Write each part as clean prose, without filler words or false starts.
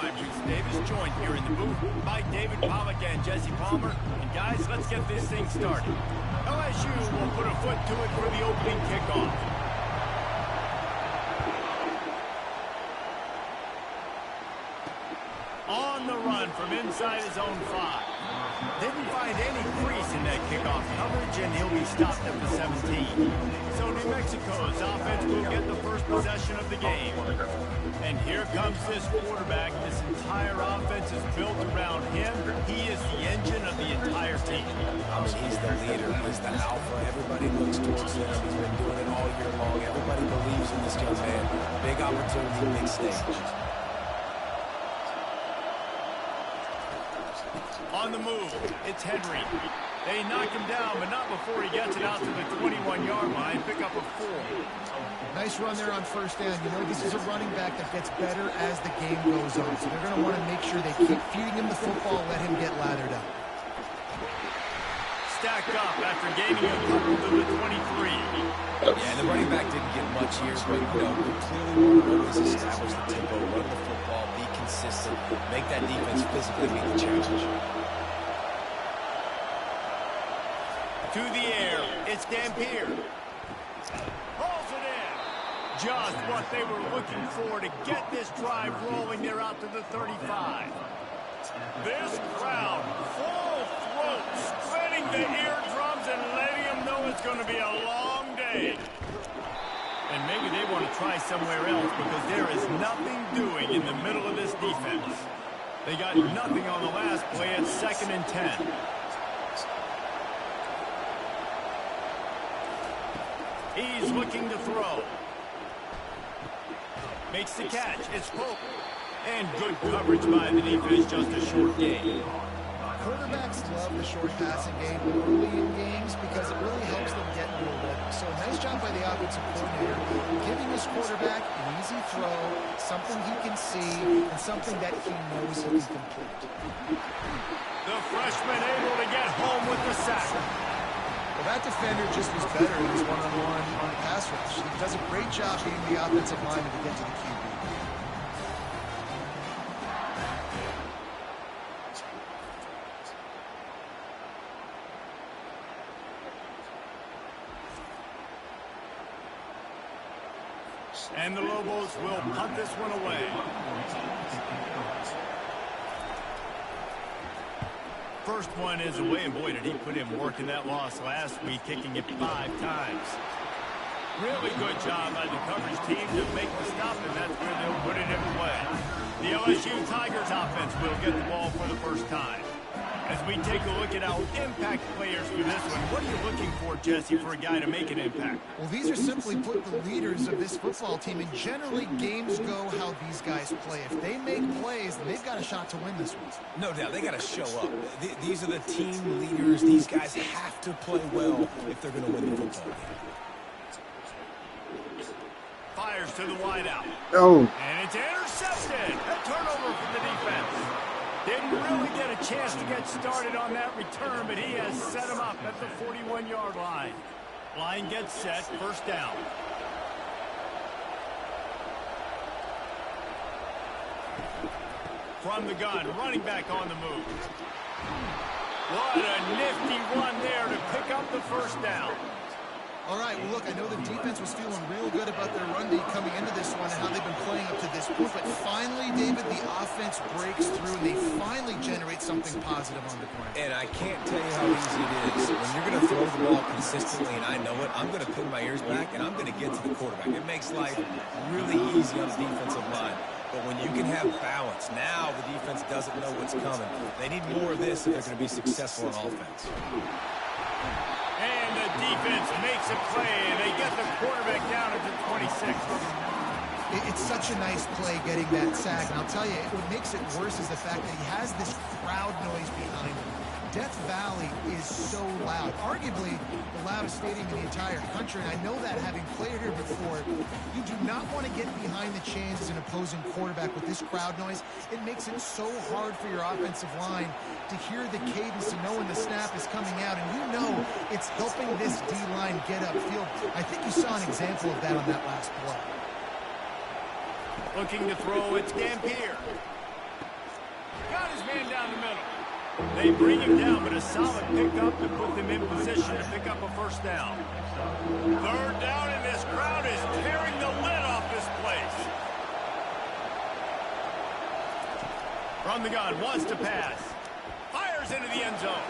I'm Bruce Davis, joined here in the booth by David Pollack and Jesse Palmer. And guys, let's get this thing started. LSU will put a foot to it for the opening kickoff. On the run from inside his own 5. Didn't find any crease in that kickoff coverage, and he'll be stopped at the 17. So New Mexico's offense will get the first possession of the game. And here comes this quarterback. This entire offense is built around him. He is the engine of the entire team. I mean, he's the leader. He's the alpha. Everybody looks towards him. He's been doing it all year long. Everybody believes in this young man. Big opportunity, big stage. On the move, it's Henry. They knock him down, but not before he gets it out to the 21-yard line. Pick up a 4. Nice run there on first down. You know, this is a running back that gets better as the game goes on. So they're going to want to make sure they keep feeding him the football, let him get lathered up. Stacked up after gaining a couple to the 23. Yeah, the running back didn't get much here, but you know, we clearly want to always establish the tempo, run the football, be consistent, make that defense physically meet the challenge. To the air, it's Dampier. Pulls it in. Just what they were looking for to get this drive rolling. They're out to the 35. This crowd, full throat, spreading the eardrums and letting them know it's going to be a long day. And maybe they want to try somewhere else because there is nothing doing in the middle of this defense. They got nothing on the last play. It's 2nd and 10. He's looking to throw. Makes the catch. It's Pope. And good coverage by the defense, just a short gain. Quarterbacks love the short passing game early in games because it really helps them get into a rhythm. So nice job by the offensive coordinator, giving his quarterback an easy throw, something he can see, and something that he knows he can complete. The freshman able to get home with the sack. Well, that defender just was better in his one-on-one on the pass rush. He does a great job being the offensive lineman to get to the QB. And the Lobos will punt this one away. First one is away, and boy, did he put in work in that loss last week, kicking it 5 times. Really good job by the coverage team to make the stop, and that's where they'll put it away. The LSU Tigers offense will get the ball for the first time. As we take a look at our impact players for this one, what are you looking for, Jesse, for a guy to make an impact? Well, these are simply put the leaders of this football team, and generally games go how these guys play. If they make plays, then they've got a shot to win this one. No doubt, they got to show up. These are the team leaders. These guys have to play well if they're going to win the football game. Fires to the wideout. Oh. And it's intercepted. A turnover for the defense. Didn't really get a chance to get started on that return, but he has set him up at the 41-yard line. Line gets set, first down. From the gun, running back on the move. What a nifty run there to pick up the first down. All right, well, look, I know the defense was feeling real good about their run D coming into this one and how they've been playing up to this point, but finally, David, the offense breaks through and they finally generate something positive on the ground. And I can't tell you how easy it is. When you're going to throw the ball consistently, and I know it, I'm going to pin my ears back and I'm going to get to the quarterback. It makes life really easy on the defensive line. But when you can have balance, now the defense doesn't know what's coming. They need more of this if they're going to be successful on offense. And the defense makes a play, and they get the quarterback down at the 26. It's such a nice play getting that sack. And I'll tell you, what makes it worse is the fact that he has this crowd noise behind him. Death Valley is so loud, arguably the loudest stadium in the entire country, and I know that having played here before. You do not want to get behind the chains as an opposing quarterback with this crowd noise. It makes it so hard for your offensive line to hear the cadence, to know when the snap is coming out, and you know it's helping this D-line get upfield. I think you saw an example of that on that last play. Looking to throw, it's Dampier. They bring him down, but a solid pickup to put them in position to pick up a first down. Third down, and this crowd is tearing the lid off this place. From the gun, wants to pass. Fires into the end zone.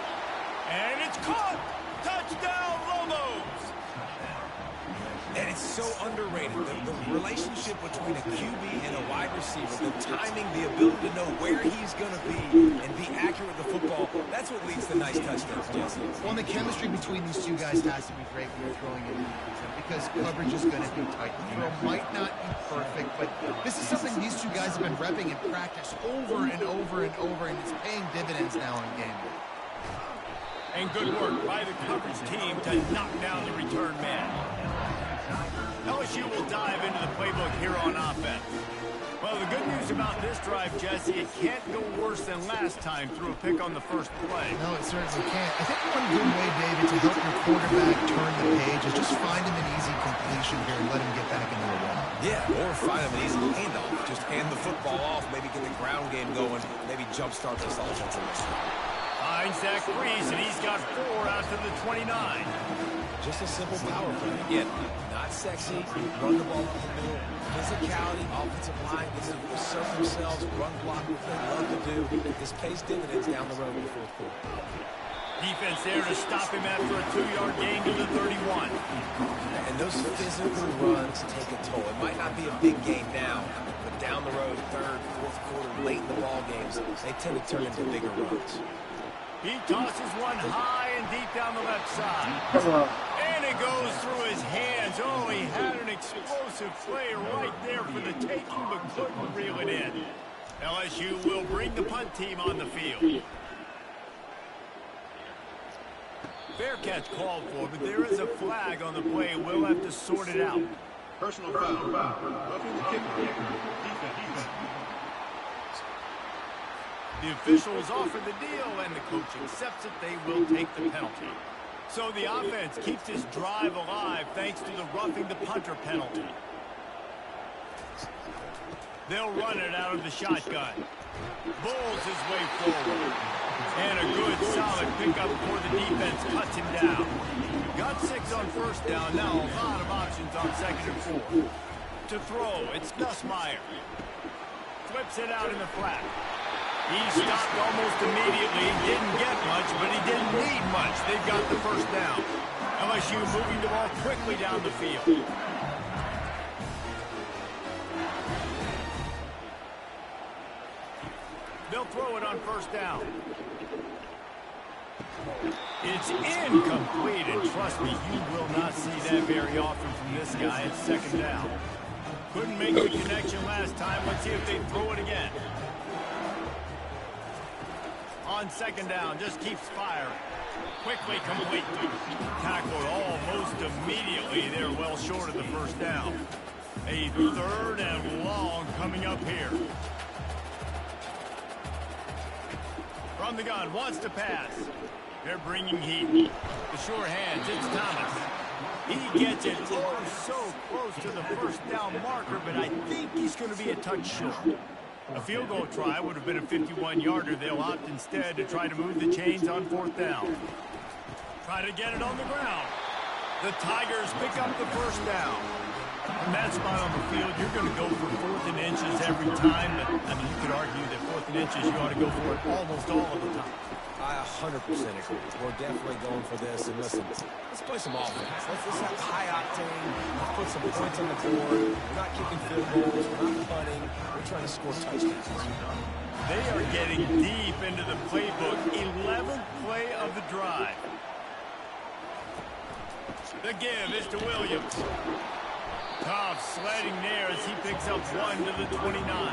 And it's caught. Touchdown, Lobos. And it's so underrated. The relationship between a QB and a wide receiver, the timing, the ability to know where he's going to be and be accurate with the football, that's what leads to nice touchdowns, Jesse. Well, and the chemistry between these two guys has to be great when you're throwing it because coverage is going to be tight. The throw might not be perfect, but this is something these two guys have been repping in practice over and over and over, and it's paying dividends now in game day. And good work by the coverage team to knock down the return man. LSU will dive into the playbook here on offense. Well, the good news about this drive, Jesse, it can't go worse than last time through a pick on the first play. No, it certainly can't. I think one good way, David, to help your quarterback turn the page is just find him an easy completion here and let him get back into the run. Yeah, or find him an easy handoff. Just hand the football off, maybe get the ground game going, maybe jumpstart this offensive line. Finds Zach Breeze, and he's got 4 out to the 29. Just a simple power play. Again, not sexy. Run the ball up the middle. Physicality, offensive line, this is assert themselves, run block, what they love to do. This pays dividends down the road in the fourth quarter. Defense there to stop him after a 2-yard gain to the 31. And those physical runs take a toll. It might not be a big game now, but down the road, third, fourth quarter, late in the ball games, they tend to turn into bigger runs. He tosses one high and deep down the left side. And it goes through his hands. Oh, he had an explosive play right there for the taking, but couldn't reel it in. LSU will bring the punt team on the field. Fair catch called for, but there is a flag on the play. We'll have to sort it out. Personal foul. Roughing the kicker. Defense. The officials offer the deal, and the coach accepts it. They will take the penalty. So the offense keeps this drive alive thanks to the roughing the punter penalty. They'll run it out of the shotgun. Bulls his way forward. And a good, solid pickup before the defense cuts him down. Got 6 on first down. Now a lot of options on 2nd and 4. To throw, it's Nussmeier. Flips it out in the flat. He stopped almost immediately. Didn't get much, but he didn't need much. They've got the first down. LSU moving the ball quickly down the field. They'll throw it on first down. It's incomplete, and trust me, you will not see that very often from this guy at 2nd down. Couldn't make the connection last time. Let's see if they throw it again. On 2nd down, just keeps firing. Quickly complete. Tackled almost immediately. They're well short of the first down. A 3rd and long coming up here. From the gun, wants to pass. They're bringing heat. The sure hands, it's Thomas. He gets it so close to the first down marker, but I think he's going to be a touch short. A field goal try would have been a 51-yarder. They'll opt instead to try to move the chains on 4th down. Try to get it on the ground. The Tigers pick up the first down. From that spot on the field, you're going to go for 4th and inches every time. But, I mean, you could argue that 4th and inches, you ought to go for it almost all of the time. I 100% agree. We're definitely going for this. And listen, let's play some offense. Let's have high octane. Let's put some points on the board. We're not kicking field goals. We're not punting. We're trying to score touchdowns. They are getting deep into the playbook. 11th play of the drive. The give is to Williams. Tough sledding there as he picks up 1 to the 29.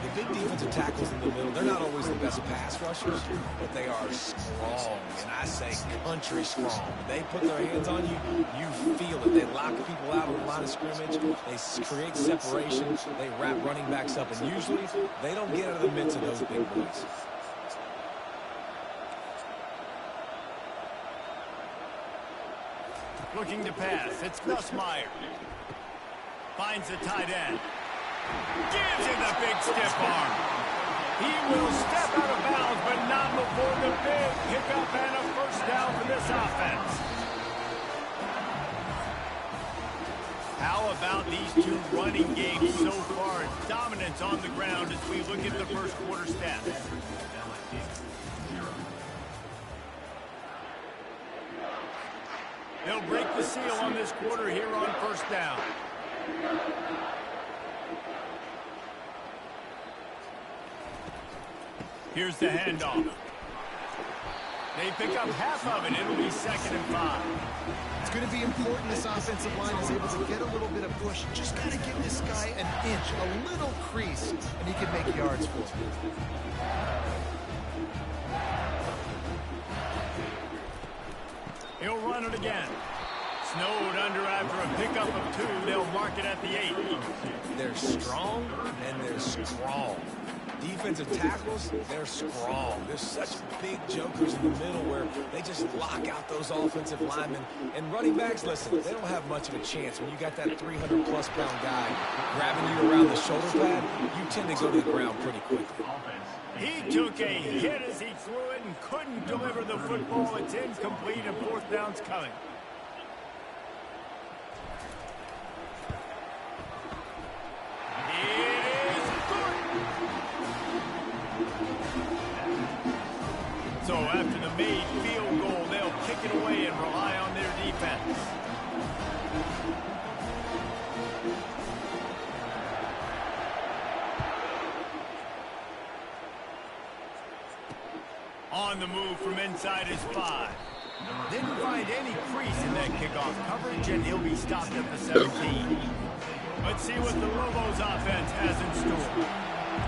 The big defensive tackles in the middle, they're not always the best pass rushers, but they are strong, and I say country strong. When they put their hands on you, you feel it. They lock people out on the line of scrimmage. They create separation. They wrap running backs up, and usually they don't get out of the midst of those big boys. Looking to pass. It's Nussmeier. Finds the tight end. Gives him the big stiff arm. He will step out of bounds, but not for the big pickup and a first down for this offense. How about these two running games so far? Dominance on the ground as we look at the first quarter stats. They'll break the seal on this quarter here on first down. Here's the handoff. They pick up half of it. It'll be 2nd and 5. It's going to be important this offensive line is able to get a little bit of push. Just got to give this guy an inch, a little crease, and he can make yards for it. He'll run it again. Snowed under after a pickup of 2. They'll mark it at the 8. They're strong and they're strong. Defensive tackles, they're strong. There's such big jokers in the middle where they just lock out those offensive linemen. And running backs, listen, they don't have much of a chance. When you got that 300-plus pound guy grabbing you around the shoulder pad, you tend to go to the ground pretty quickly. He took a hit as he threw it and couldn't deliver the football. It's incomplete and 4th down's coming. So after the made field goal, they'll kick it away and rely on their defense. On the move from inside his 5. Didn't find any crease in that kickoff coverage, and he'll be stopped at the 17. Let's see what the Lobos offense has in store.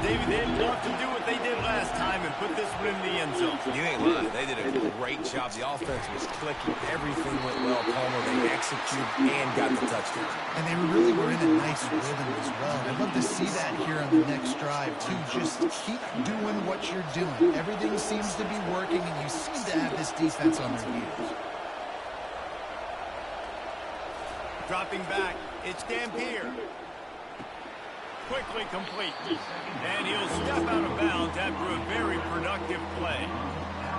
David, they'd love to do what they did last time and put this one in the end zone. You ain't lying. They did a great job. The offense was clicking. Everything went well, Palmer. They executed and got the touchdown. And they really were in a nice rhythm as well. I'd love to see that here on the next drive, too. Just keep doing what you're doing. Everything seems to be working, and you seem to have this defense on their heels. Dropping back, it's Dampier. Quickly complete. And he'll step out of bounds after a very productive play.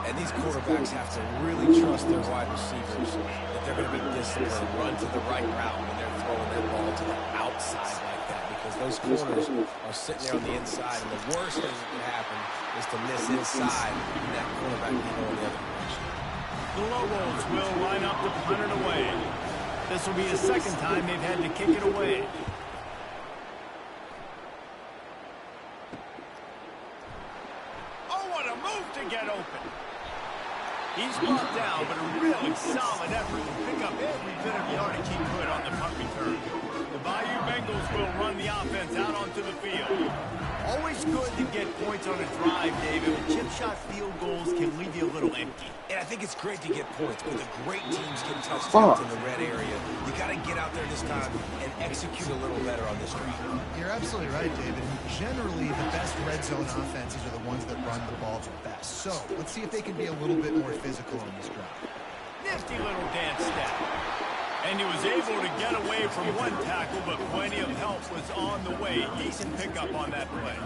And these quarterbacks have to really trust their wide receivers that they're going to be disciplined and run to the right route when they're throwing their ball to the outside like that, because those corners are sitting there on the inside, and the worst thing that can happen is to miss inside and that quarterback can go in the other direction. The Lobos will line up to punt it away. This will be the 2nd time they've had to kick it away. To get open. He's brought down, but a really solid effort to pick up every bit of yardage he could on the punt return. The Bayou Bengals will run the offense out onto the field. Always good to get points on a drive, David, but chip shot field goals can leave you a little empty. And I think it's great to get points, but the great teams get touchdowns in the red area. You got to get out there this time and execute a little better on this drive. You're absolutely right, David. Generally, the best red zone offenses are the ones that run the ball the best. So let's see if they can be a little bit more physical on this drive. Nifty little dance step. And he was able to get away from one tackle, but plenty of help was on the way. Decent pickup on that play.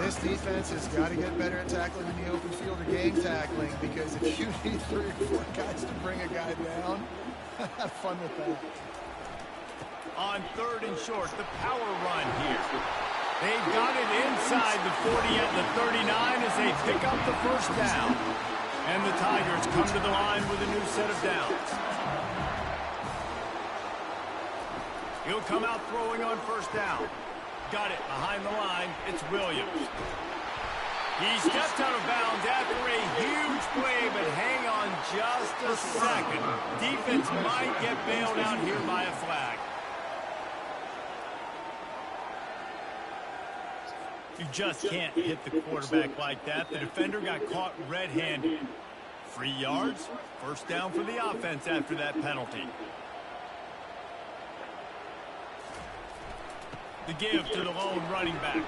This defense has got to get better at tackling in the open field or game tackling, because if you need 3 or 4 guys to bring a guy down, have fun with that. On 3rd and short, the power run here. They've got it inside the 40 at the 39 as they pick up the first down. And the Tigers come to the line with a new set of downs. He'll come out throwing on first down. Got it behind the line. It's Williams. He stepped out of bounds after a huge play, but hang on just a second. Defense might get bailed out here by a flag. You just can't hit the quarterback like that. The defender got caught red-handed. 3 yards, first down for the offense after that penalty. The give to the lone running back.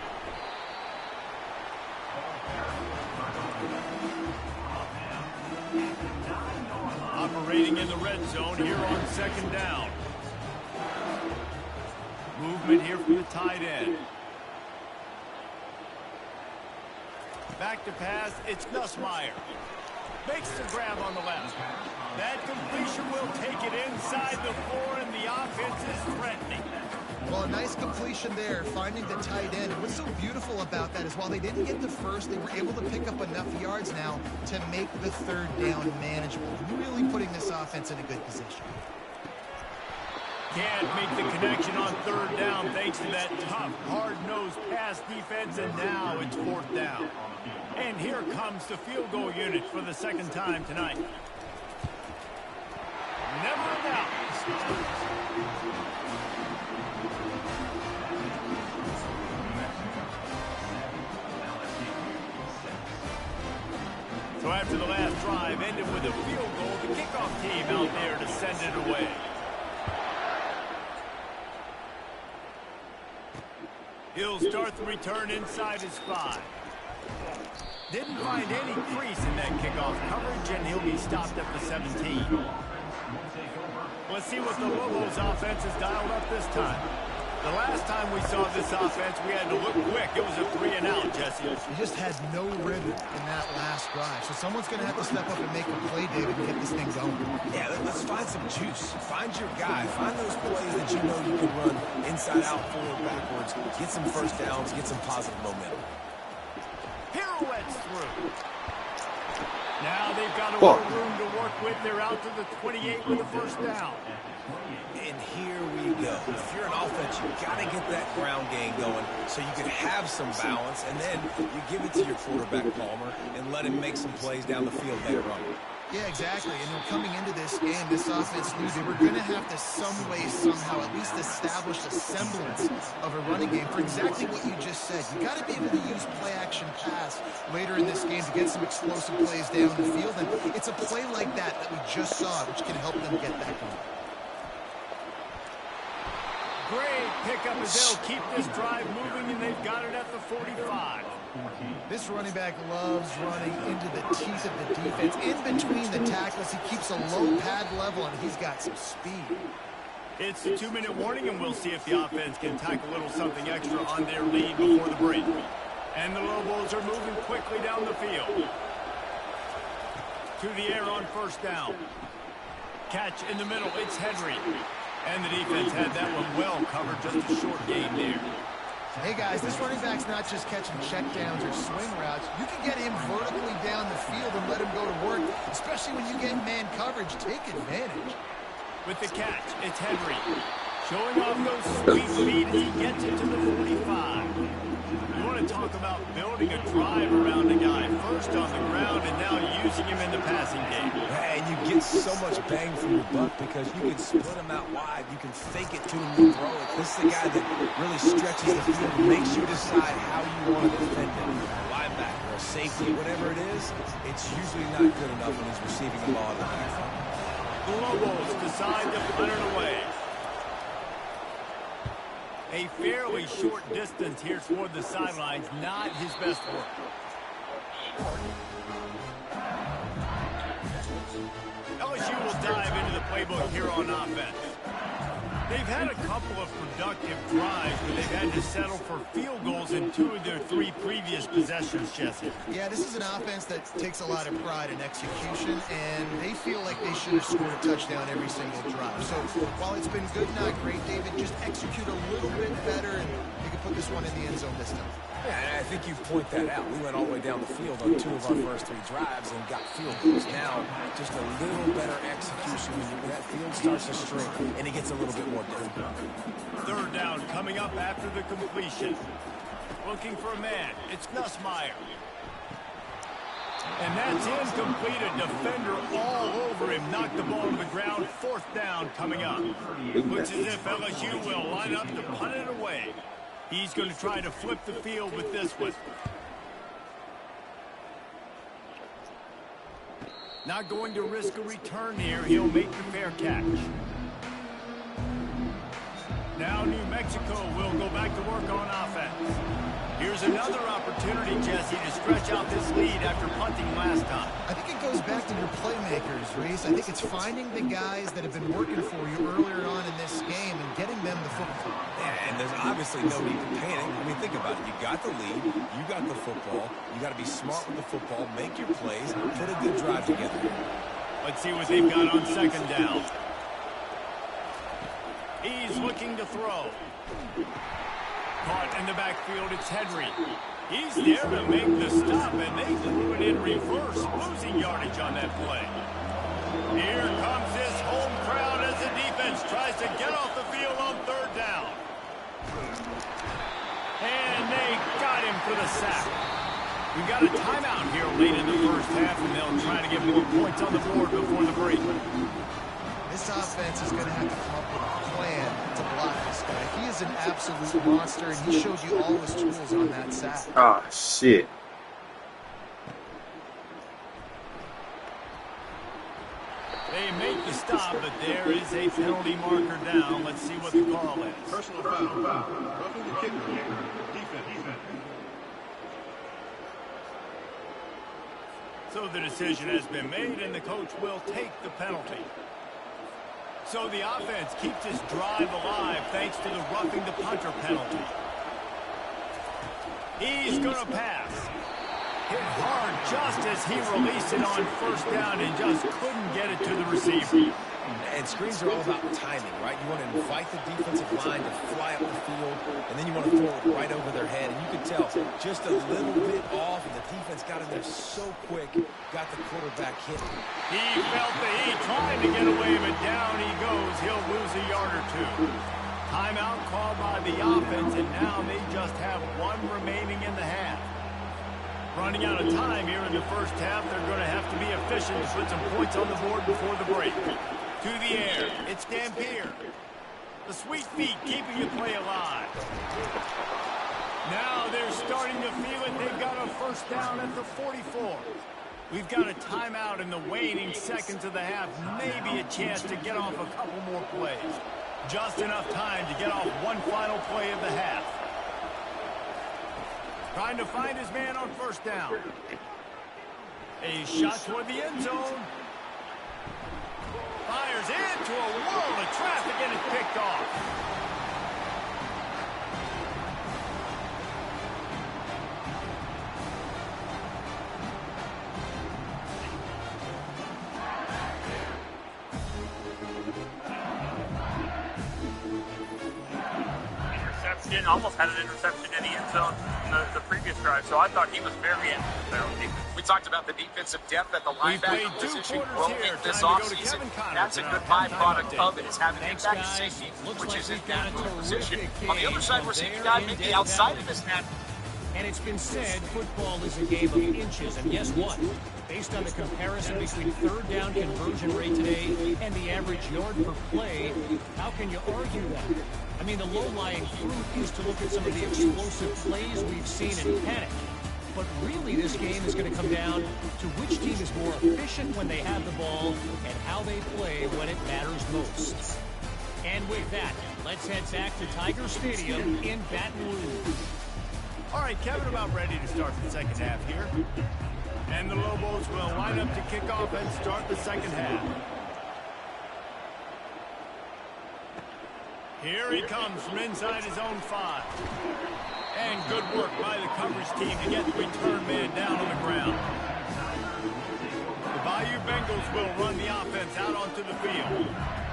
Operating in the red zone here on 2nd down. Movement here from the tight end. Back to pass, it's Nussmeier. Makes the grab on the left. That completion will take it inside the 4, and the offense is threatening. Well, a nice completion there, finding the tight end. And what's so beautiful about that is while they didn't get the first, they were able to pick up enough yards now to make the third down manageable. Really putting this offense in a good position. Can't make the connection on third down thanks to that tough, hard-nosed pass defense, and now it's fourth down. And here comes the field goal unit for the second time tonight. Never in doubt. So after the last drive ended with a field goal, the kickoff team out there to send it away. He'll start the return inside his 5. Didn't find any crease in that kickoff coverage, and he'll be stopped at the 17. Let's see what the Lobos offense has dialed up this time. The last time we saw this offense, we had to look quick. It was a 3-and-out, Jesse. He just had no rhythm in that last drive. So someone's going to have to step up and make a play, David, and get this thing going. Yeah, let's find some juice. Find your guy. Find those plays that you know you can run inside out, forward, backwards. Get some first downs. Get some positive momentum. Pirouettes through. Now they've got a little room to work with. They're out to the 28 with a first down. And here we go. If you're an offense, you've got to get that ground game going so you can have some balance, and then you give it to your quarterback, Palmer, and let him make some plays down the field later on. Yeah, exactly. And coming into this game, this offense knew they were going to have to some way, somehow, at least establish a semblance of a running game for exactly what you just said. You got to be able to use play-action pass later in this game to get some explosive plays down the field. And it's a play like that we just saw, which can help them get that going. Great pickup as they'll keep this drive moving, and they've got it at the 45. This running back loves running into the teeth of the defense. In between the tackles, he keeps a low pad level, and he's got some speed. It's a 2-minute warning, and we'll see if the offense can tack a little something extra on their lead before the break. And the Lobos are moving quickly down the field. To the air on first down. Catch in the middle, it's Henry. And the defense had that one well covered, just a short gain there. Hey, guys, this running back's not just catching checkdowns or swing routes. You can get him vertically down the field and let him go to work, especially when you get man coverage. Take advantage. With the catch, it's Henry. Showing off those sweet feet as he gets it to the 45. You want to talk about building a drive around a guy. First on the ground and now using him in the passing game. And you get so much bang for your buck because you can split him out wide. You can fake it to him and throw it. This is the guy that really stretches the field and makes you decide how you want to defend him. A linebacker, a safety, whatever it is, it's usually not good enough when he's receiving the ball in the backfield. The Lobos decide to punt it away. A fairly short distance here toward the sidelines, not his best work. LSU will dive into the playbook here on offense. They've had a couple of productive drives, but they've had to settle for field goals in 2 of their 3 previous possessions, Jesse. Yeah, this is an offense that takes a lot of pride in execution, and they feel like they should have scored a touchdown every single drive. So while it's been good, not great, David, just execute a little bit better, and you can put this one in the end zone this time. Yeah, and I think you point that out. We went all the way down the field on 2 of our first 3 drives and got field goals. Now, just a little better execution when that field starts to shrink and it gets a little bit more difficult. Third down coming up after the completion. Looking for a man. It's Nussmeier. And that's incomplete. A defender all over him. Knocked the ball to the ground. Fourth down coming up. Looks as if LSU will line up to punt it away. He's going to try to flip the field with this one. Not going to risk a return here. He'll make the fair catch. Now New Mexico will go back to work on offense. Here's another opportunity, Jesse, to stretch out this lead after punting last time. I think it goes back to your playmakers, Reese. I think it's finding the guys that have been working for you earlier on in this game and getting them the football. Yeah, and there's obviously no need to panic. I mean, think about it. You got the lead. You got the football. You got to be smart with the football, make your plays, put a good drive together. Let's see what they've got on second down. He's looking to throw. Caught in the backfield, it's Henry. He's there to make the stop, and they threw it in reverse, losing yardage on that play. Here comes this home crowd as the defense tries to get off the field on third down. And they got him for the sack. We've got a timeout here late in the first half, and they'll try to get more points on the board before the break. This offense is going to have to come up with a plan to block this guy. He is an absolute monster, and he showed you all his tools on that sack. Ah, shit. They make the stop, but there is a penalty marker down. Let's see what the call is. Personal foul. Roughing the kicker. Defense. So the decision has been made, and the coach will take the penalty. So the offense keeps his drive alive thanks to the roughing the punter penalty. He's going to pass. Hit hard just as he released it on first down and just couldn't get it to the receiver. And screens are all about timing, right? You want to invite the defensive line to fly up the field, and then you want to throw it right over their head. And you can tell just a little bit off, and the defense got in there so quick, got the quarterback hit. He felt the heat, trying to get away, but down he goes. He'll lose a yard or two. Timeout called by the offense, and now they just have one remaining in the half. Running out of time here in the first half, they're going to have to be efficient to put some points on the board before the break. To the air, it's Dampier. The sweet feet keeping the play alive. Now they're starting to feel it. They've got a first down at the 44. We've got a timeout in the waning seconds of the half. Maybe a chance to get off a couple more plays. Just enough time to get off one final play of the half. Trying to find his man on first down. A shot toward the end zone. Fires into a world of traffic and it's picked off. Interception, almost had an interception in the end zone in the previous drive, so I thought he was very in there on defense. We talked about the defensive depth at the linebacker position growing this Time to go to offseason. Kevin Connors That's a in good our byproduct halftime of it, is having Thanks, impact guys. safety, Looks which like is in we've got a that position. terrific On the other side, we're seeing game a guy in maybe Dale outside of Dallas. this net. And it's been said football is a game of inches. And guess what? Based on the comparison between third down conversion rate today and the average yard per play, how can you argue that? I mean, the low-lying fruit is to look at some of the explosive plays we've seen in panic. But really, this game is going to come down to which team is more efficient when they have the ball and how they play when it matters most. And with that, let's head back to Tiger Stadium in Baton Rouge. All right, Kevin, about ready to start the second half here. And the Lobos will line up to kick off and start the second half. Here he comes from inside his own 5. And good work by the coverage team to get the return man down on the ground. The Bayou Bengals will run the offense out onto the field.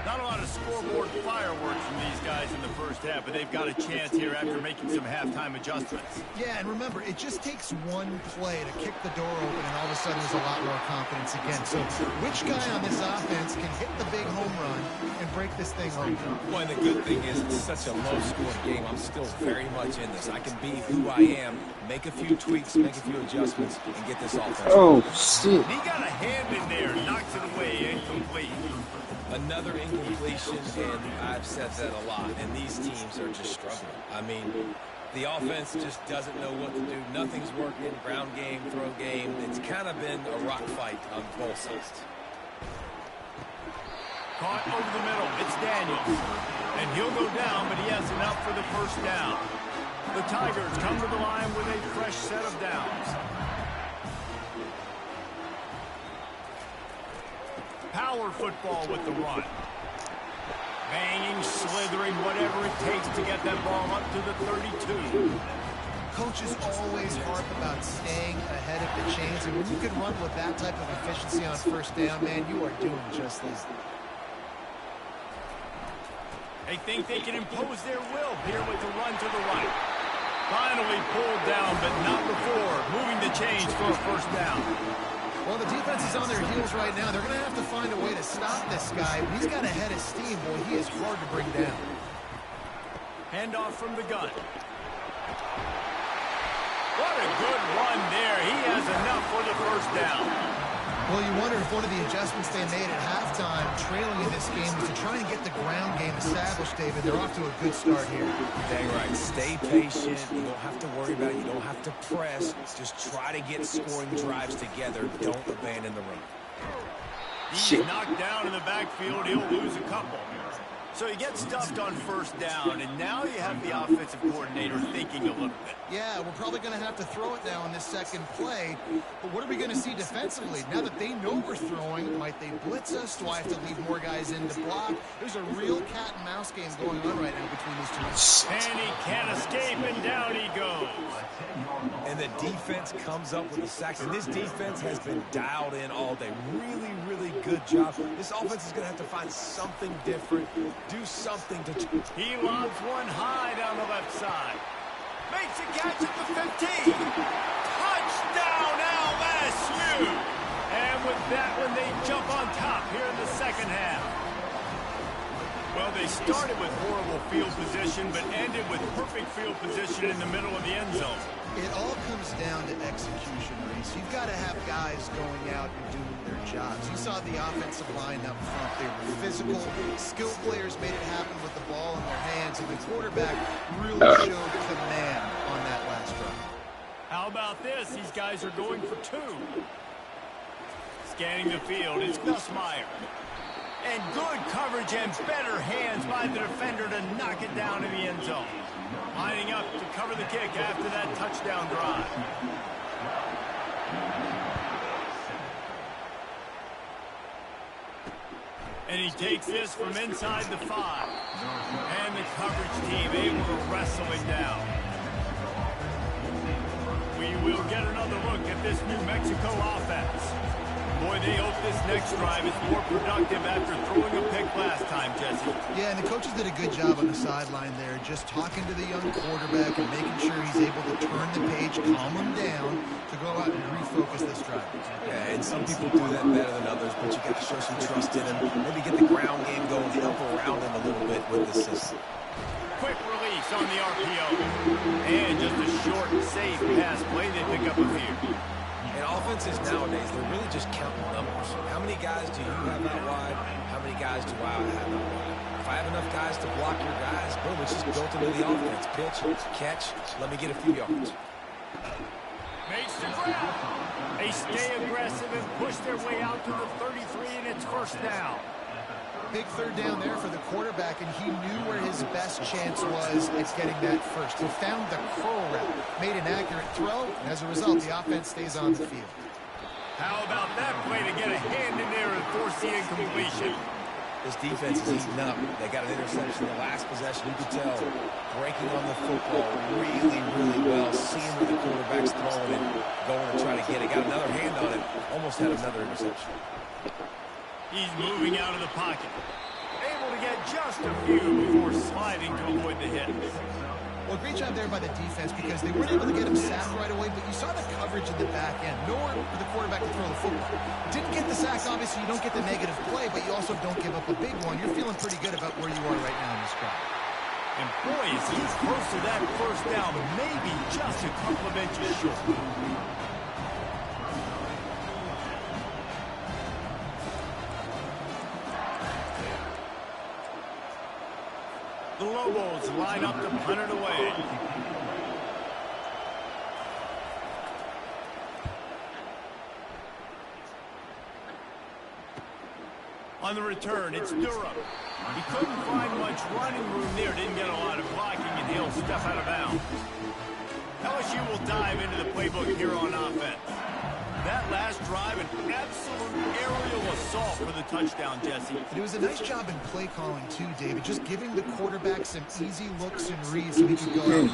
Not a lot of scoreboard fireworks from these guys in the first half, but they've got a chance here after making some halftime adjustments. Yeah, and remember, it just takes one play to kick the door open, and all of a sudden there's a lot more confidence again. So which guy on this offense can hit the big home run and break this thing open? Well, and the good thing is it's such a low-scoring game. I'm still very much in this. I can be who I am, make a few tweaks, make a few adjustments, and get this offense. Oh, shit. He got a hand in there, knocks it away, incomplete. Another incompletion, and I've said that a lot, and these teams are just struggling. I mean, the offense just doesn't know what to do. Nothing's working, ground game, throw game. It's kind of been a rock fight on both sides. Caught over the middle, it's Daniels. And he'll go down, but he has enough for the first down. The Tigers come to the line with a fresh set of downs. Power football with the run. Banging, slithering, whatever it takes to get that ball up to the 32. Coaches always harp about staying ahead of the chains, and when you can run with that type of efficiency on first down, man, you are doing just this. They think they can impose their will here with the run to the right. Finally pulled down, but not before moving the chains for a first down. Well, the defense is on their heels right now. They're going to have to find a way to stop this guy. He's got a head of steam. Boy, he is hard to bring down. Handoff from the gun. What a good run there. He has enough for the first down. Well, you wonder if one of the adjustments they made at halftime, trailing in this game, was to try and get the ground game established, David. They're off to a good start here. Dang right. Stay patient. You don't have to worry about it. You don't have to press. Just try to get scoring drives together. Don't abandon the run. He's knocked down in the backfield. He'll lose a couple. So he gets stuffed on first down, and now you have the offensive coordinator thinking a little bit. Yeah, we're probably going to have to throw it now in this second play. But what are we going to see defensively? Now that they know we're throwing, might they blitz us? Do I have to leave more guys in to block? There's a real cat and mouse game going on right now between these two. And he can't escape, and down he goes. And the defense comes up with the sacks. And this defense has been dialed in all day. Really, really good job. This offense is going to have to find something different. Do something to... He lobs one high down the left side. Makes a catch at the 15. Touchdown, LSU! And with that one, they jump on top here in the second half. Well, they started with horrible field position, but ended with perfect field position in the middle of the end zone. It all comes down to execution, Reese. You've got to have guys going out and doing their jobs. You saw the offensive line up front. They were physical. Skilled players made it happen with the ball in their hands, and the quarterback really showed command on that last drive. How about this? These guys are going for two. Scanning the field, it's Gus Meyer. And good coverage and better hands by the defender to knock it down in the end zone. Lining up to cover the kick after that touchdown drive. And he takes this from inside the 5. And the coverage team able to wrestle him down. We will get another look at this New Mexico offense. Boy, they hope this next drive is more productive after throwing a pick last time, Jesse. Yeah, and the coaches did a good job on the sideline there, just talking to the young quarterback and making sure he's able to turn the page, calm him down, to go out and refocus this drive. Yeah, and some people do that better than others, but you got to show some trust in him. Maybe get the ground game going, help around him a little bit with the system. Quick release on the RPO. And just a short, safe pass play. They pick up a few. And offenses nowadays, they're really just counting numbers. How many guys do you have out wide? How many guys do I have out wide? If I have enough guys to block your guys, boom, it's just built into the offense. Pitch, catch, let me get a few yards. Makes the grab. They stay aggressive and push their way out to the 33, and it's first down. Big third down there for the quarterback, and he knew where his best chance was at getting that first. He found the curl route, made an accurate throw, and as a result, the offense stays on the field. How about that play to get a hand in there and force the incompletion? This defense is heating up. They got an interception in the last possession. You could tell breaking on the football really, really well, seeing where the quarterback's throwing it, going to try to get it. Got another hand on it, almost had another interception. He's moving out of the pocket. Able to get just a few before sliding to avoid the hit. Well, great job there by the defense because they weren't able to get him sacked right away, but you saw the coverage in the back end. Nowhere for the quarterback to throw the football. Didn't get the sack, obviously you don't get the negative play, but you also don't give up a big one. You're feeling pretty good about where you are right now in this drive. And boy, is he close to that first down, maybe just a couple of inches short. The Lobos line up to punt it away. On the return, it's Durham. He couldn't find much running room there. Didn't get a lot of blocking, and he'll step out of bounds. LSU will dive into the playbook here on offense. That last drive, an absolute aerial assault for the touchdown, Jesse. It was a nice job in play calling, too, David. Just giving the quarterback some easy looks and reads so he could go out.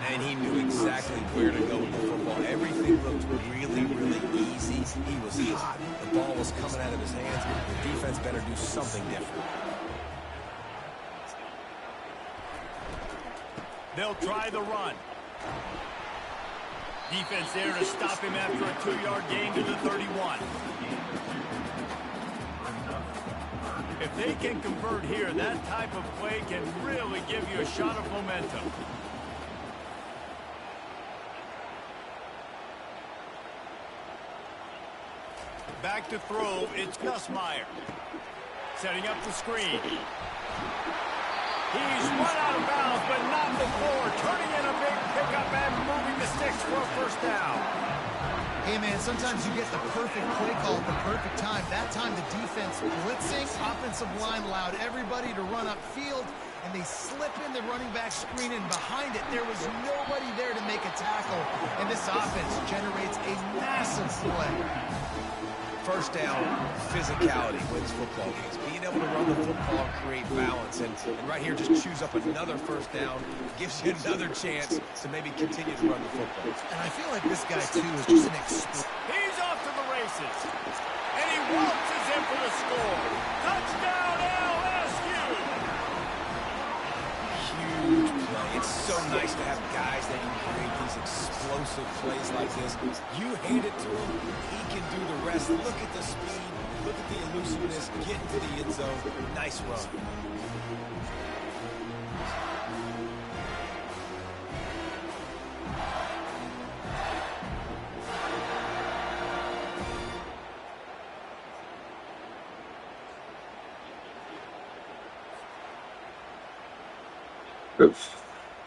And he knew exactly where to go with the football. Everything looked really, really easy. He was hot. The ball was coming out of his hands. The defense better do something different. They'll try the run. Defense there to stop him after a 2-yard gain to the 31. If they can convert here, that type of play can really give you a shot of momentum. Back to throw, it's Gus Meyer. Setting up the screen. He's run out of bounds, but not before. Turning in a big pickup and moving the sticks for a first down. Hey, man, sometimes you get the perfect play call at the perfect time. That time the defense blitzing, offensive line allowed everybody to run upfield, and they slip in the running back screen, and behind it, there was nobody there to make a tackle, and this offense generates a massive play. First down, physicality wins football games. Being able to run the football, create balance, and right here just choose up another first down, gives you another chance to maybe continue to run the football. And I feel like this guy, too, is just an explosion. He's off to the races, and he waltzes in for the score. Touchdown, LSU! Huge play. It's so nice to have guys that can create these explosive plays like this. You hand it to him, he can do the rest. Look at the speed, look at the elusiveness, get into the end zone. Nice run. Oof.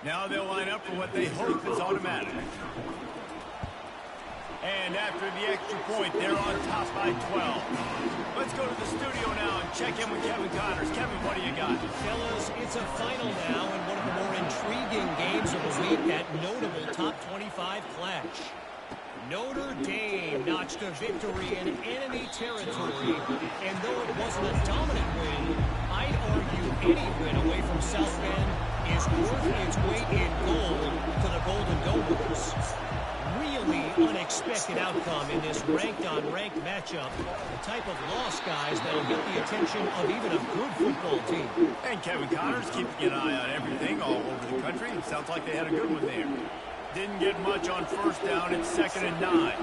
Now they'll line up for what they hope is automatic. And after the extra point, they're on top by 12. Let's go to the studio now and check in with Kevin Connors. Kevin, what do you got? Fellas, it's a final now and one of the more intriguing games of the week, that notable top 25 clash. Notre Dame notched a victory in enemy territory, and though it wasn't a dominant win, I'd argue any win away from South Bend is worth its weight in gold to the Golden Domers. Really unexpected outcome in this ranked-on-ranked matchup. The type of loss, guys, that'll get the attention of even a good football team. And Kevin Connors keeping an eye on everything all over the country. It sounds like they had a good one there. Didn't get much on first down. It's 2nd and 9.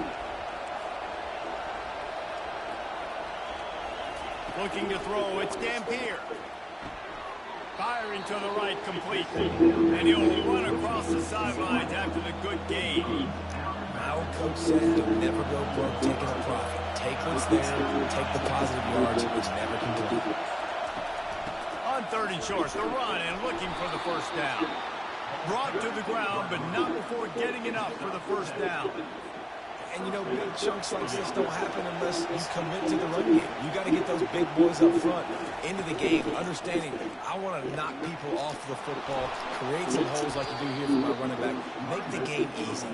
Looking to throw. It's Dampier. Firing to the right completely. And he'll run across the sidelines after the good gain. My old coach said, you'll never go broke taking a profit. Take what's there, take the positive yards, which never complain. On 3rd and short, the run and looking for the first down. Brought to the ground, but not before getting it up for the first down. And, you know, big chunks like this don't happen unless you commit to the run game. You got to get those big boys up front into the game, understanding I want to knock people off the football, create some holes like you do here for my running back, make the game easy.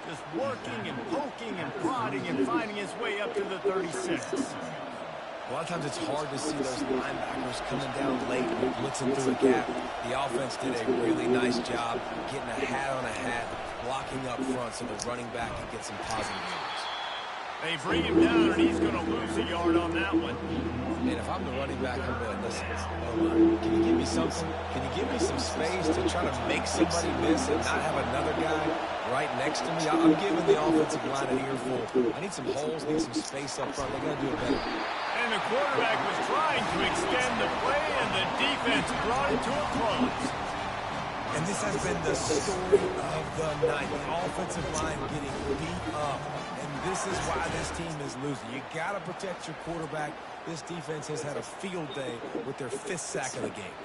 Just working and poking and prodding and finding his way up to the 36. A lot of times it's hard to see those linebackers coming down late and blitzing through a gap. The offense did a really nice job getting a hat on a hat, blocking up front so the running back can get some positive yards. They bring him down, and he's going to lose a yard on that one. And if I'm the running back, I'm going, listen, can you give me something? Can you give me some space to try to make somebody miss and not have another guy right next to me? I'm giving the offensive line an earful. I need some holes, need some space up front. They got to do it better. And the quarterback was trying to extend the play, and the defense brought it to a close. And this has been the story of the night. The offensive line getting beat up. And this is why this team is losing. You got to protect your quarterback. This defense has had a field day with their 5th sack of the game.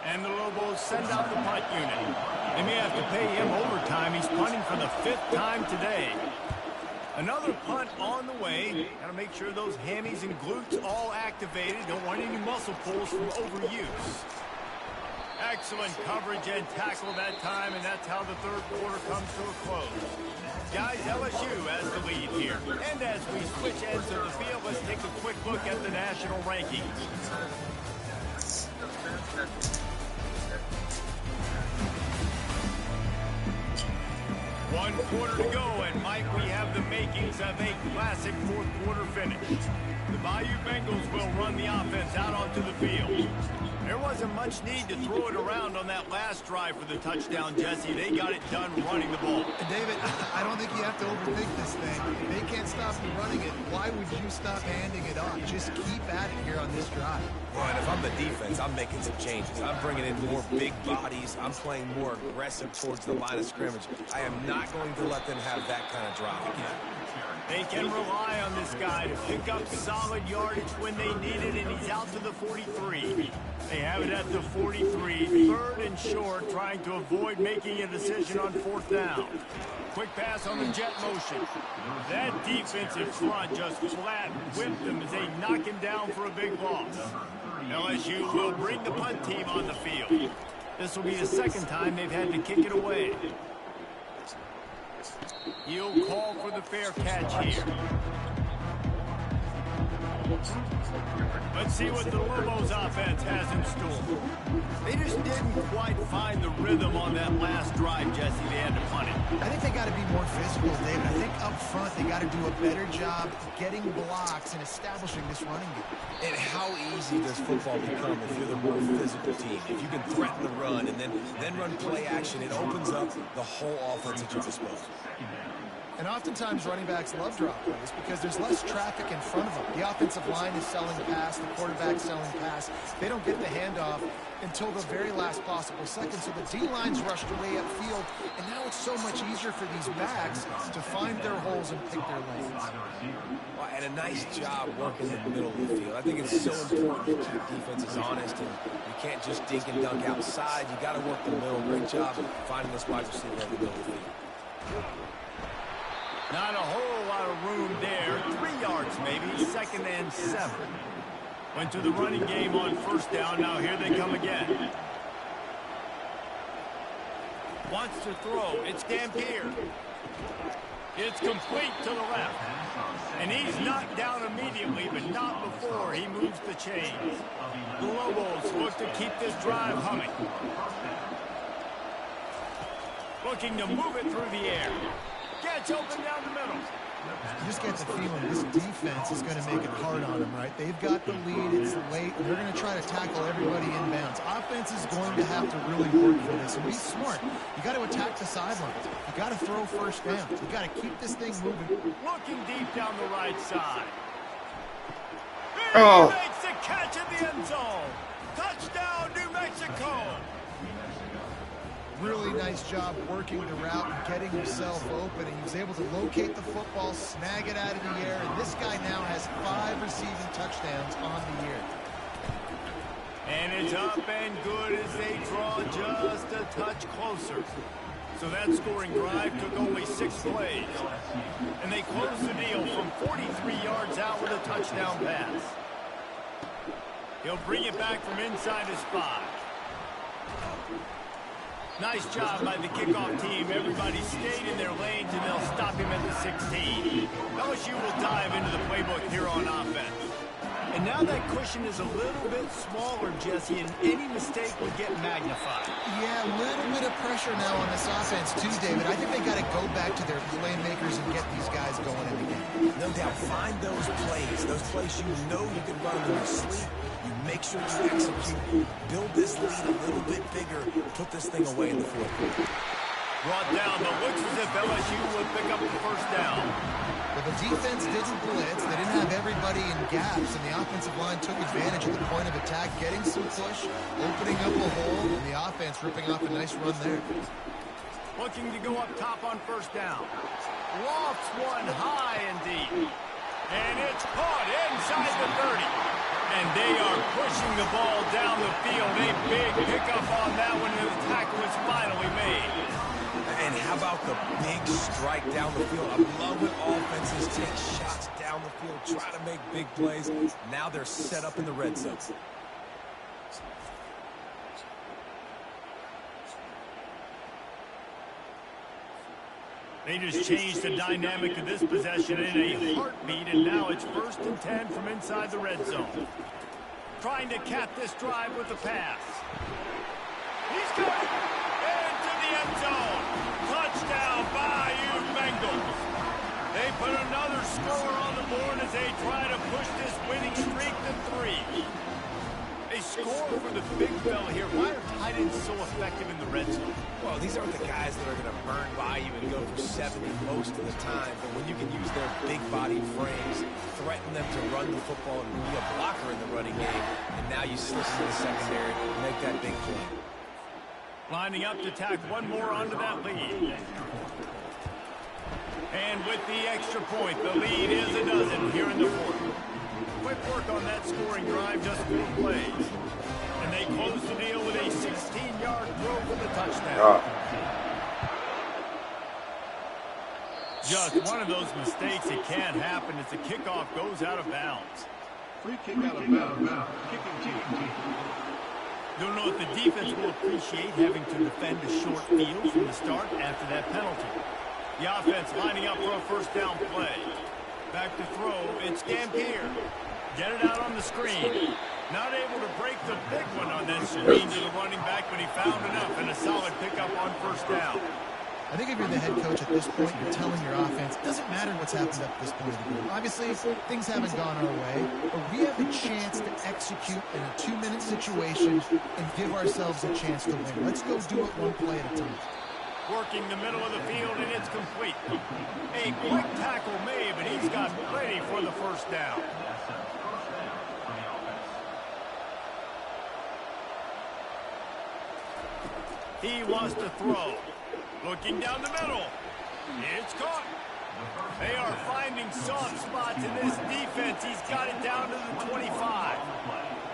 And the Lobos send out the punt unit. They may have to pay him overtime. He's punting for the 5th time today. Another punt on the way. Got to make sure those hammies and glutes all activated. Don't want any muscle pulls from overuse. Excellent coverage and tackle that time, and that's how the third quarter comes to a close. Guys, LSU has the lead here. And as we switch ends of the field, let's take a quick look at the national rankings. One quarter to go, and Mike, we have the makings of a classic fourth quarter finish. The Bayou Bengals will run the offense out onto the field. There wasn't much need to throw it around on that last drive for the touchdown, Jesse. They got it done running the ball. David, I don't think you have to overthink this thing. If they can't stop you running it, why would you stop handing it off? Just keep at it here on this drive. Well, and if I'm the defense, I'm making some changes. I'm bringing in more big bodies. I'm playing more aggressive towards the line of scrimmage. I am not going to let them have that kind of drive again. They can rely on this guy to pick up solid yardage when they need it, and he's out to the 43. They have it at the 43, 3rd and short, trying to avoid making a decision on 4th down. Quick pass on the jet motion. That defensive front just flat whipped them as they knock him down for a big loss. LSU will bring the punt team on the field. This will be the 2nd time they've had to kick it away. He'll call for the fair catch here. Let's see what the Lobos offense has in store. They just didn't quite find the rhythm on that last drive, Jesse. They had to punt it. I think they got to be more physical, David. I think up front they got to do a better job getting blocks and establishing this running game. And how easy does football become if you're the more physical team? If you can threaten the run and then run play action, it opens up the whole offense at your disposal. And oftentimes running backs love drop plays because there's less traffic in front of them. The offensive line is selling pass, the quarterback's selling pass. They don't get the handoff until the very last possible second. So the D-line's rushed away upfield, and now it's so much easier for these backs to find their holes and pick their lanes. Well, and a nice job working in the middle of the field. I think it's so important to keep defenses honest, and you can't just dink and dunk outside. You got to work the middle. Great job finding this wide receiver in the middle of the field. Not a whole lot of room there. 3 yards maybe, 2nd and 7. Went to the running game on 1st down. Now here they come again. Wants to throw. It's Dampier. It's complete to the left. And he's knocked down immediately, but not before he moves the chains. The Lobos look to keep this drive humming. Looking to move it through the air. Gets open down the middle. You just get the feeling this defense is going to make it hard on them, right? They've got the lead. It's late. And they're going to try to tackle everybody inbounds. Offense is going to have to really work for this and be smart. You got to attack the sidelines. You got to throw 1st down. You got to keep this thing moving. Looking deep down the right side. Oh. Makes the catch in the end zone. Touchdown, New Mexico. Really nice job working the route and getting himself open, and he was able to locate the football, snag it out of the air, and this guy now has 5 receiving touchdowns on the year. And it's up and good as they draw just a touch closer. So that scoring drive took only 6 plays. And they closed the deal from 43 yards out with a touchdown pass. He'll bring it back from inside his 5. Nice job by the kickoff team. Everybody stayed in their lanes, and they'll stop him at the 16. LSU will dive into the playbook here on offense. And now that cushion is a little bit smaller, Jesse, and any mistake would get magnified. Yeah, a little bit of pressure now on this offense too, David. I think they got to go back to their playmakers and get these guys going in the game. No doubt. Find those plays you know you can run in your sleep. You make sure you execute. Build this lead a little bit bigger. Put this thing away in the 4th quarter. Brought down, but looks as if LSU would pick up the 1st down. But the defense didn't blitz. They didn't have everybody in gaps, and the offensive line took advantage of the point of attack, getting some push, opening up a hole, and the offense ripping off a nice run there. Looking to go up top on 1st down. Lofts one high and deep. And it's caught inside the 30. And they are pushing the ball down the field. A big pickup on that one, and the tackle was finally made. And how about the big strike down the field? I love when offenses take shots down the field, try to make big plays. Now they're set up in the red zone. They just changed the dynamic of this possession in a heartbeat, and now it's 1st and 10 from inside the red zone. Trying to cap this drive with the pass. He's got it into the end zone. Touchdown, MHU Bengals. They put another score on the board as they try to push this winning streak to 3. A score for the big fella here. Why are tight ends so effective in the red zone? Well, these aren't the guys that are going to burn by you and go for 70 most of the time, but when you can use their big body frames, threaten them to run the football and be a blocker in the running game, and now you slip into the secondary and make that big play. Lining up to tack one more onto that lead. And with the extra point, the lead is a dozen here in the 4th. Quick work on that scoring drive, just 4 plays. And they close the deal with a 16-yard throw for the touchdown. Just one of those mistakes that can't happen as the kickoff goes out of bounds. Free kick out of bounds. Kicking team. Don't know if the defense will appreciate having to defend a short field from the start after that penalty. The offense lining up for a 1st down play. Back to throw, it's Dampier. Get it out on the screen. Not able to break the big one on that screen to the running back, but he found enough and a solid pickup on 1st down. I think if you're the head coach at this point, you're telling your offense, it doesn't matter what's happened up to this point of the game. Obviously, things haven't gone our way, but we have a chance to execute in a 2-minute situation and give ourselves a chance to win. Let's go do it one play at a time. Working the middle of the field, and it's complete. A quick tackle made, but he's got plenty for the 1st down. He wants to throw. Looking down the middle. It's caught. They are finding soft spots in this defense. He's got it down to the 25.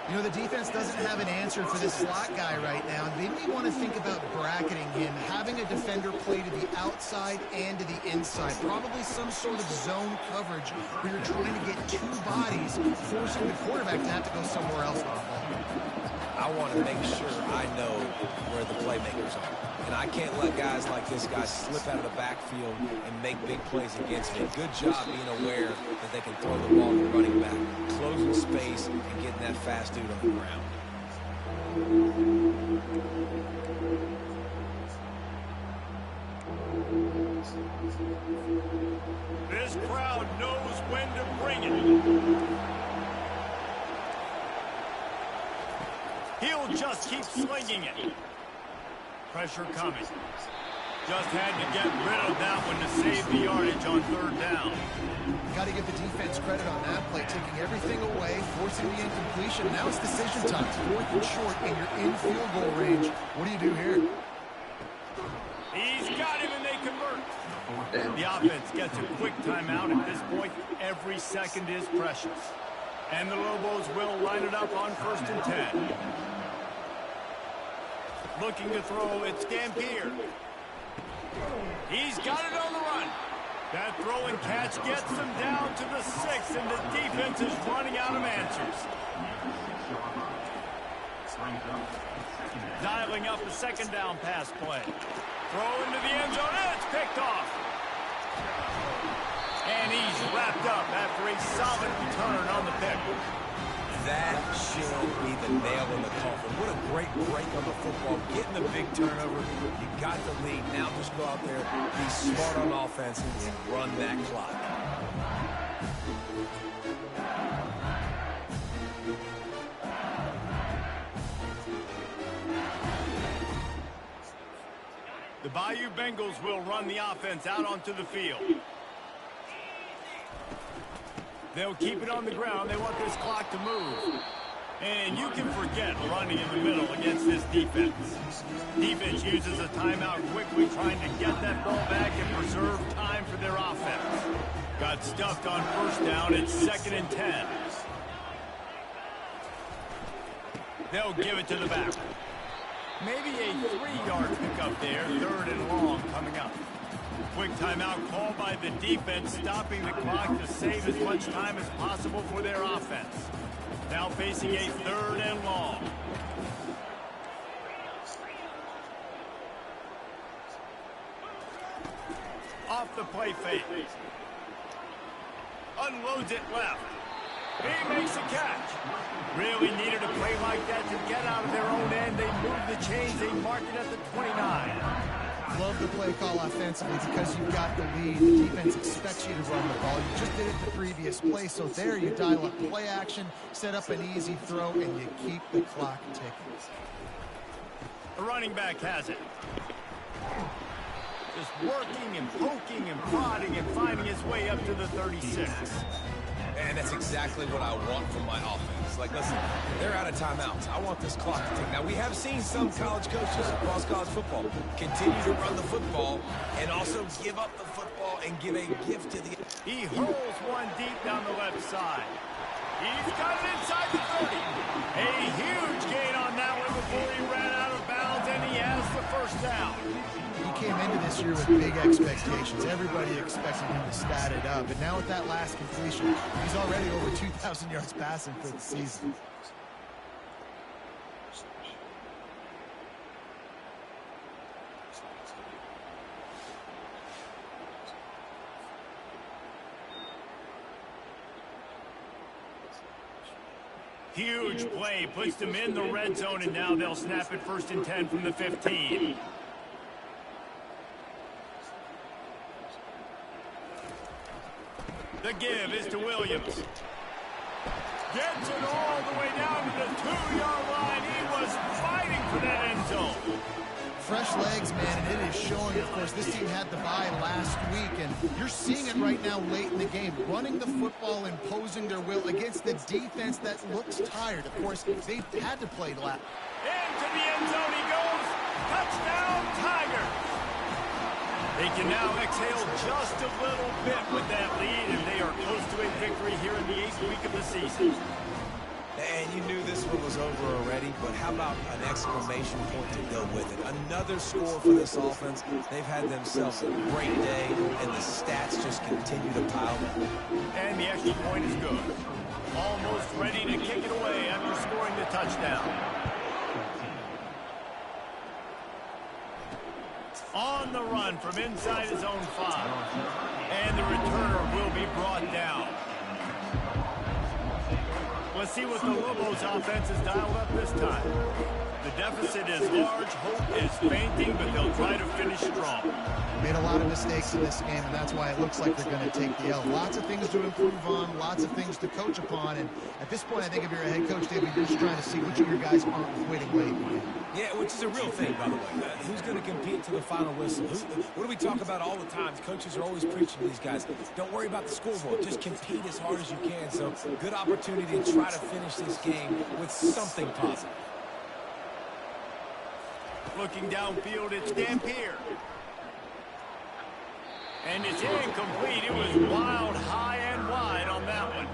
You know, the defense doesn't have an answer for this slot guy right now. They may want to think about bracketing him, having a defender play to the outside and to the inside. Probably some sort of zone coverage where you're trying to get 2 bodies, forcing the quarterback to have to go somewhere else on the ball. I want to make sure I know where the playmakers are. And I can't let guys like this guy slip out of the backfield and make big plays against me. Good job being aware that they can throw the ball to the running back, closing space and getting that fast dude on the ground. This crowd knows when to bring it. He'll just keep slinging it. Pressure coming. Just had to get rid of that one to save the yardage on 3rd down. Got to give the defense credit on that play, taking everything away, forcing the incompletion. Now it's decision time. 4th and short, and you're in field goal range. What do you do here? He's got him, and they convert. The offense gets a quick timeout at this point. Every second is precious. And the Lobos will line it up on 1st and 10. Looking to throw, it's Dampier. He's got it on the run. That throw and catch gets them down to the 6, and the defense is running out of answers. Dialing up a 2nd down pass play. Throw into the end zone, and it's picked off. And he's wrapped up after a solid return on the pick. That should be the nail in the coffin. What a great break on the football. Getting the big turnover. You got the lead. Now just go out there, be smart on offense, and run that clock. The MHU Bengals will run the offense out onto the field. They'll keep it on the ground. They want this clock to move. And you can forget running in the middle against this defense. Defense uses a timeout quickly, trying to get that ball back and preserve time for their offense. Got stuffed on 1st down. It's 2nd and 10. They'll give it to the back. Maybe a 3-yard pickup there, 3rd and long coming up. Quick timeout called by the defense, stopping the clock to save as much time as possible for their offense. Now facing a 3rd and long. Off the play fake. Unloads it left. He makes a catch. Really needed a play like that to get out of their own end. They moved the chains. They marked it at the 29. Love the play call offensively because you've got the lead. The defense expects you to run the ball. You just did it the previous play, so there you dial up play action, set up an easy throw, and you keep the clock ticking. The running back has it. Just working and poking and prodding and finding his way up to the 36. And that's exactly what I want from my offense. Like, listen, they're out of timeouts. I want this clock to tick. Now, we have seen some college coaches across college football continue to run the football and also give up the football and give a gift to the... He hurls one deep down the left side. He's got it inside the 30. A huge gain on that one before he ran out of bounds, and he has the first down. He came into this year with big expectations. Everybody expected him to stat it up. And now with that last completion, he's already over 2,000 yards passing for the season. Huge play, puts them in the red zone, and now they'll snap it 1st and 10 from the 15. The give is to Williams. Gets it all the way down to the 2-yard line. He was fighting for that end zone. Fresh legs, man, and it is showing. Of course, this team had the bye last week, and you're seeing it right now late in the game. Running the football, imposing their will against the defense that looks tired. Of course, they had to play last. Into the end zone he goes. Touchdown, Tigers. They can now exhale just a little bit with that lead, and they are close to a victory here in the 8th week of the season. And you knew this one was over already, but how about an exclamation point to go with it? Another score for this offense. They've had themselves a great day, and the stats just continue to pile up. And the extra point is good. Almost ready to kick it away after scoring the touchdown. On the run from inside his own 5. And the returner will be brought down. Let's see what the Lobos offense has dialed up this time. The deficit is large, hope is fainting, but they'll try to finish strong. Made a lot of mistakes in this game, and that's why it looks like they're going to take the L. Lots of things to improve on, lots of things to coach upon, and at this point, I think if you're a head coach, David, you're just trying to see which of your guys aren't quitting late in the game. Yeah, which is a real thing, by the way. Who's going to compete to the final whistle? What do we talk about all the time? Coaches are always preaching to these guys. Don't worry about the scoreboard. Just compete as hard as you can. So, good opportunity to try to finish this game with something positive. Looking downfield, it's Dampier. And it's incomplete. It was wild, high and wide on that one.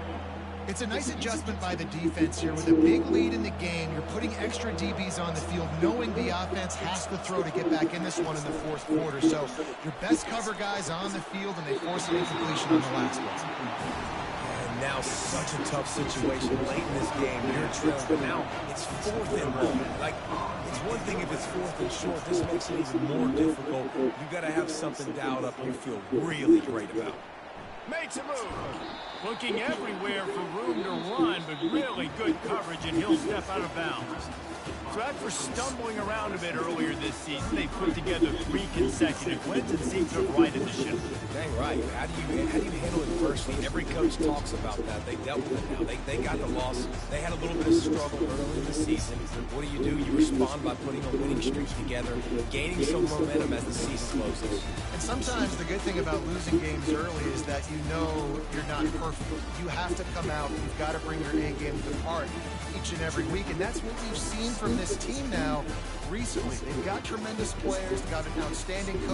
It's a nice adjustment by the defense here. With a big lead in the game, you're putting extra DBs on the field, knowing the offense has to throw to get back in this one in the 4th quarter. So your best cover guys on the field, and they force an incompletion on the last one. And now such a tough situation late in this game. You're trailing, but now it's 4th and long. Like, it's one thing if it's 4th and short. This makes it even more difficult. You've got to have something dialed up you feel really great about. Makes a move. Looking everywhere for room to run, but really good coverage, and he'll step out of bounds. So after stumbling around a bit earlier this season, they put together 3 consecutive wins and seem to have righted the ship. Dang right. How do you handle adversity? Every coach talks about that. They dealt with it now. They got the loss. They had a little bit of struggle early in the season. What do? You respond by putting a winning streak together, gaining some momentum as the season closes. And sometimes the good thing about losing games early is that you know you're not perfect. You have to come out. You've got to bring your A game to the party each and every week, and that's what we've seen from this team now recently. They've got tremendous players, got an outstanding coach.